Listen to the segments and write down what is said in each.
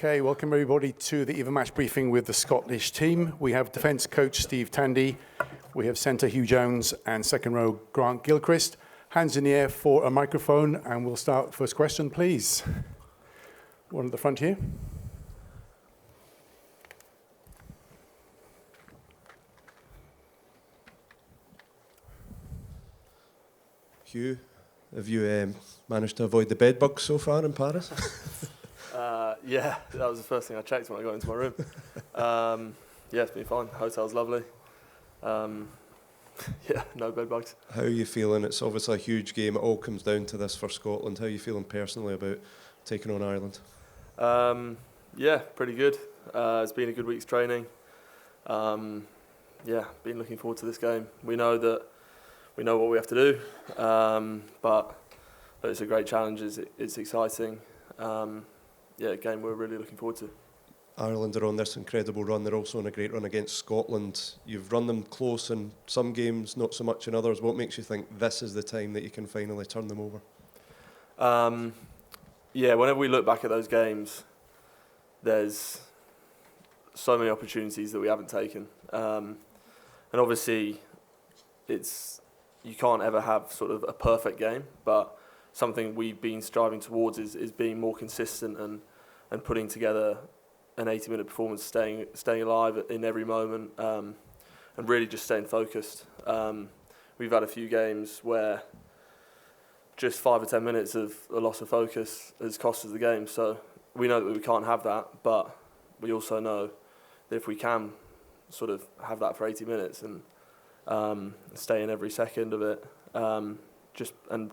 Okay, welcome everybody to the Even Match briefing with the Scottish team. We have defence coach Steve Tandy, we have centre Hugh Jones and second row Grant Gilchrist. Hands in the air for a microphone and we'll start. First question, please. One at the front here. Hugh, have you managed to avoid the bed bugs so far in Paris? Yeah, that was the first thing I checked when I got into my room. Yeah, it's been fine. Hotel's lovely. Yeah, no bed bugs. How are you feeling? It's obviously a huge game. It all comes down to this for Scotland. How are you feeling personally about taking on Ireland? Yeah, pretty good. It's been a good week's training. Yeah, been looking forward to this game. We know what we have to do, but it's a great challenge. It's exciting. Yeah, a game we're really looking forward to. Ireland are on this incredible run. They're also on a great run against Scotland. You've run them close in some games, not so much in others. What makes you think this is the time that you can finally turn them over? Yeah, whenever we look back at those games, there's so many opportunities that we haven't taken. And obviously, you can't ever have sort of a perfect game, but something we've been striving towards is being more consistent and putting together an 80-minute performance, staying alive in every moment, and really just staying focused. We've had a few games where just 5 or 10 minutes of a loss of focus has cost us the game. So we know that we can't have that, but we also know that if we can sort of have that for 80 minutes and stay in every second of it, and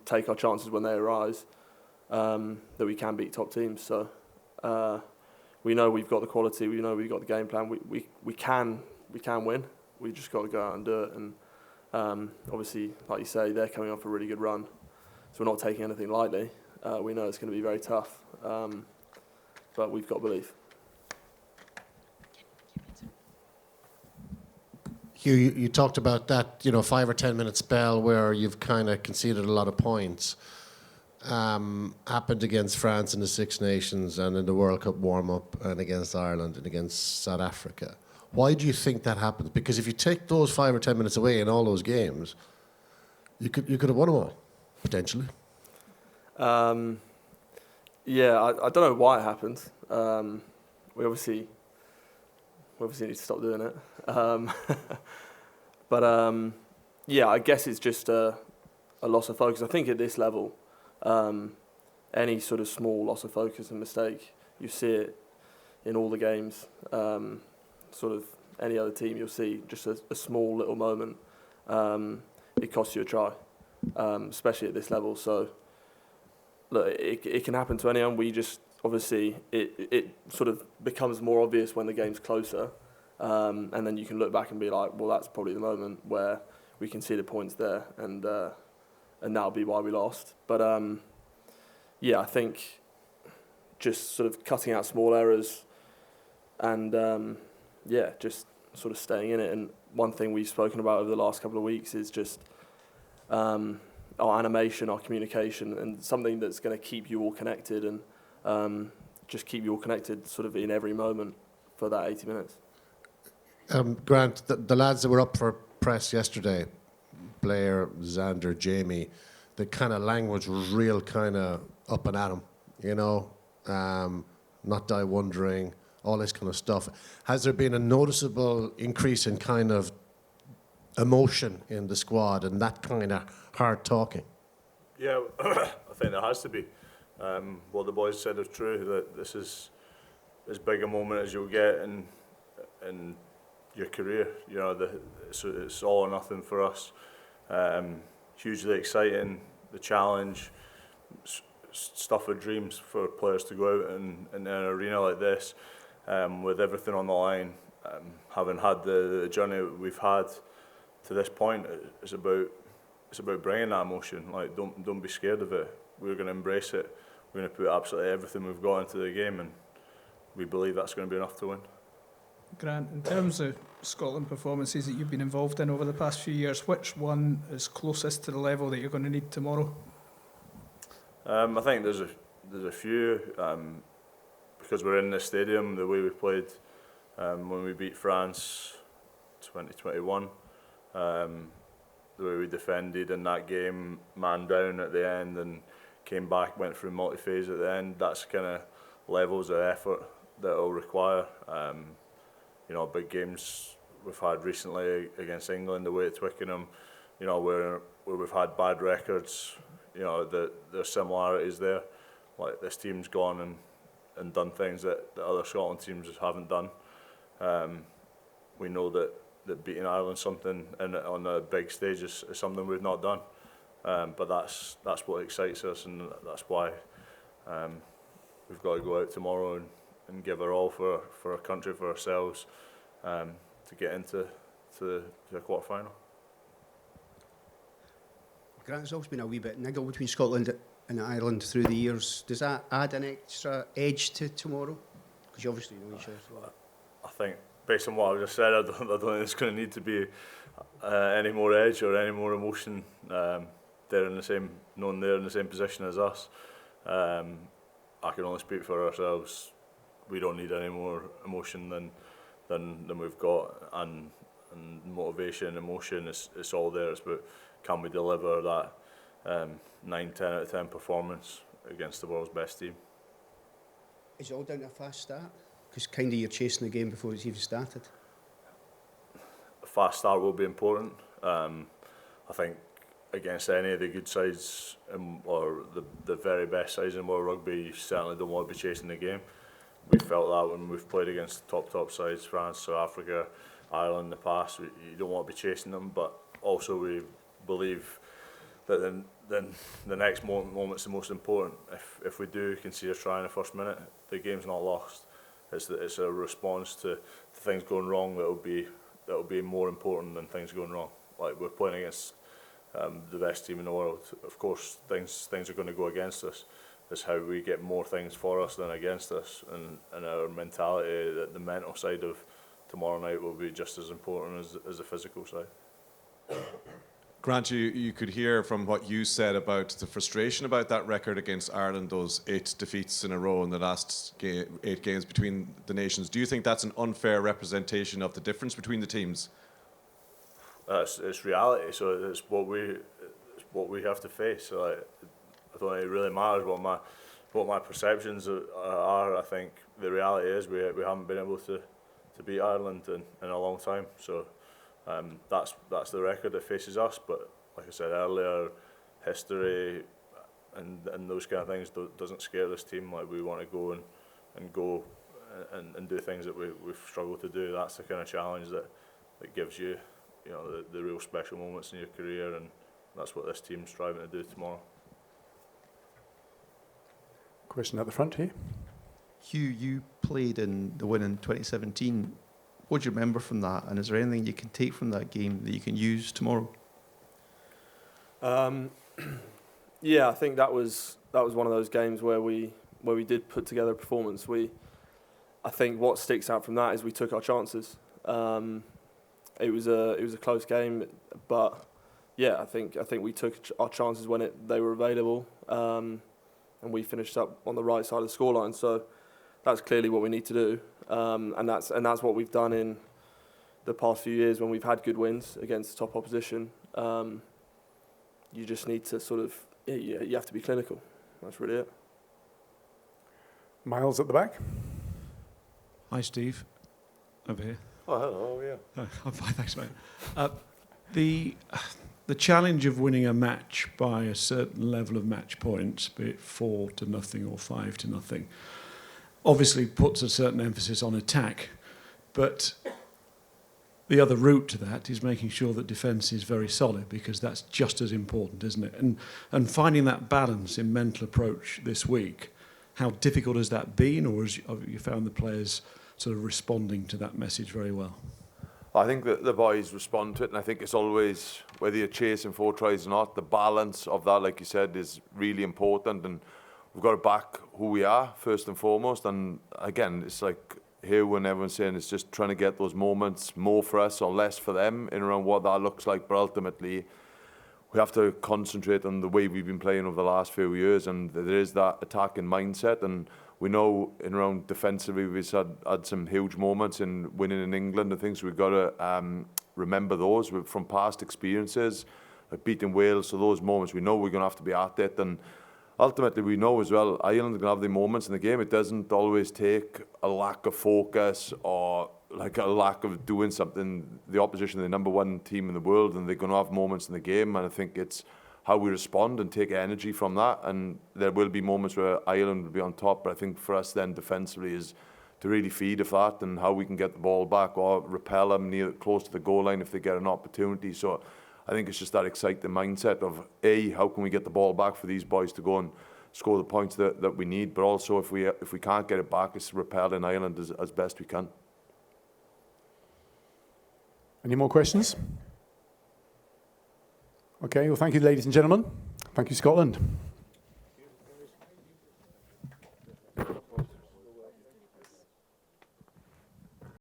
take our chances when they arise, that we can beat top teams. So we know we've got the quality, we know we've got the game plan. We can win. We just got to go out and do it. And obviously, like you say, they're coming off a really good run, so we're not taking anything lightly. We know it's going to be very tough, but we've got belief. Hugh, you talked about that, 5 or 10 minute spell where you've kind of conceded a lot of points. Happened against France in the Six Nations and in the World Cup warm-up and against Ireland and against South Africa. Why do you think that happens? Because if you take those 5 or 10 minutes away in all those games, you could have won them all, potentially. Yeah, I don't know why it happened. We obviously need to stop doing it. But yeah, I guess it's just a loss of focus. I think at this level, any sort of small loss of focus and mistake, you see it in all the games. Sort of any other team, you'll see just a small little moment. It costs you a try, especially at this level. So look, it can happen to anyone. We just obviously it sort of becomes more obvious when the game's closer. And then you can look back and be like, well, that's probably the moment where we can see the points there, and that'll be why we lost. But yeah, I think just sort of cutting out small errors and yeah, just sort of staying in it. And one thing we've spoken about over the last couple of weeks is just our animation, our communication, and something that's going to keep you all connected and just keep you all connected sort of in every moment for that 80 minutes. Grant, the lads that were up for press yesterday, Blair, Xander, Jamie, the kind of language was real kind of up and at 'em, not die wondering, all this kind of stuff. Has there been a noticeable increase in kind of emotion in the squad and that kind of hard talking? Yeah, I think there has to be. What the boys said is true, that this is as big a moment as you'll get in your career. It's all or nothing for us. Hugely exciting, the challenge, stuff of dreams for players to go out in an arena like this, with everything on the line. Having had the journey we've had to this point, it's about bringing that emotion. Like, don't be scared of it. We're going to embrace it. We're going to put absolutely everything we've got into the game, and we believe that's going to be enough to win. Grant, in terms of Scotland performances that you've been involved in over the past few years, which one is closest to the level that you're going to need tomorrow? I think there's a few, because we're in the stadium, the way we played when we beat France 2021, the way we defended in that game, man down at the end and came back, went through multi-phase at the end, that's kind of levels of effort that it'll require. Big games we've had recently against England, away at Twickenham, where we've had bad records, there's similarities there. Like, this team's gone and done things that other Scotland teams haven't done. We know that beating Ireland's something on a big stage is something we've not done. But that's what excites us, and that's why we've got to go out tomorrow and give our all for our country, for ourselves, to get into the quarter-final. Grant, there's always been a wee bit niggle between Scotland and Ireland through the years. Does that add an extra edge to tomorrow? Because you obviously know each other so well. I think, based on what I just said, I don't think there's going to need to be any more edge or any more emotion. They're in the same position as us. I can only speak for ourselves. We don't need any more emotion than we've got, and motivation, emotion. It's all there. It's about, can we deliver that 9, 10 out of 10 performance against the world's best team? Is it all down to a fast start? Because kind of you're chasing the game before it's even started. A fast start will be important. I think against any of the good sides or the very best sides in world rugby, you certainly don't want to be chasing the game. We felt that when we've played against top sides, France, South Africa, Ireland in the past. You don't want to be chasing them, but also we believe that the next moment's the most important. If we do concede a try in the first minute, the game's not lost. It's a response to things going wrong that'll be more important than things going wrong. Like, we're playing against the best team in the world. Of course, things are going to go against us. It's how we get more things for us than against us, and our mentality, the mental side of tomorrow night will be just as important as the physical side. Grant, you could hear from what you said about the frustration about that record against Ireland, those 8 defeats in a row in the last 8 games between the nations. Do you think that's an unfair representation of the difference between the teams? It's reality, so it's what we have to face. So, like, I don't think it really matters what my perceptions are. I think the reality is we haven't been able to beat Ireland in a long time. So that's the record that faces us. But like I said earlier, history and those kind of things doesn't scare this team. Like, we want to go and do things that we've struggled to do. That's the kind of challenge that gives you, the real special moments in your career, and that's what this team's striving to do tomorrow. Question at the front here. Hugh, you played in the win in 2017. What do you remember from that, and is there anything you can take from that game that you can use tomorrow? Yeah, I think that was one of those games where we did put together a performance. I think what sticks out from that is we took our chances. It was a close game, but yeah, I think we took our chances when they were available, and we finished up on the right side of the scoreline. So that's clearly what we need to do, and that's what we've done in the past few years when we've had good wins against top opposition. You just need to you have to be clinical. That's really it. Miles at the back. Hi, Steve. Over here. Oh, hello, yeah. I'm fine, thanks, mate. The challenge of winning a match by a certain level of match points, be it 4-0 or 5-0, obviously puts a certain emphasis on attack. But the other route to that is making sure that defence is very solid, because that's just as important, isn't it? And finding that balance in mental approach this week, how difficult has that been, or have you found the players sort of responding to that message very well? I think that the boys respond to it, and I think it's always, whether you're chasing 4 tries or not, the balance of that, like you said, is really important, and we've got to back who we are first and foremost. And again, it's like here when everyone's saying it's just trying to get those moments, more for us or less for them, in around what that looks like. But ultimately, we have to concentrate on the way we've been playing over the last few years, and there is that attacking mindset, and we know in around defensively we've had some huge moments in winning in England and things. We've got to remember those from past experiences, like beating Wales. So those moments, we know we're going to have to be at it. And ultimately, we know as well, Ireland are going to have the moments in the game. It doesn't always take a lack of focus or like a lack of doing something. The opposition are the number one team in the world, and they're going to have moments in the game. And I think it's how we respond and take energy from that. And there will be moments where Ireland will be on top. But I think for us then defensively is to really feed off that and how we can get the ball back or repel them close to the goal line if they get an opportunity. So I think it's just that exciting mindset of how can we get the ball back for these boys to go and score the points that we need, but also if we can't get it back, it's repel in Ireland as best we can. Any more questions? Okay, well, thank you, ladies and gentlemen. Thank you, Scotland.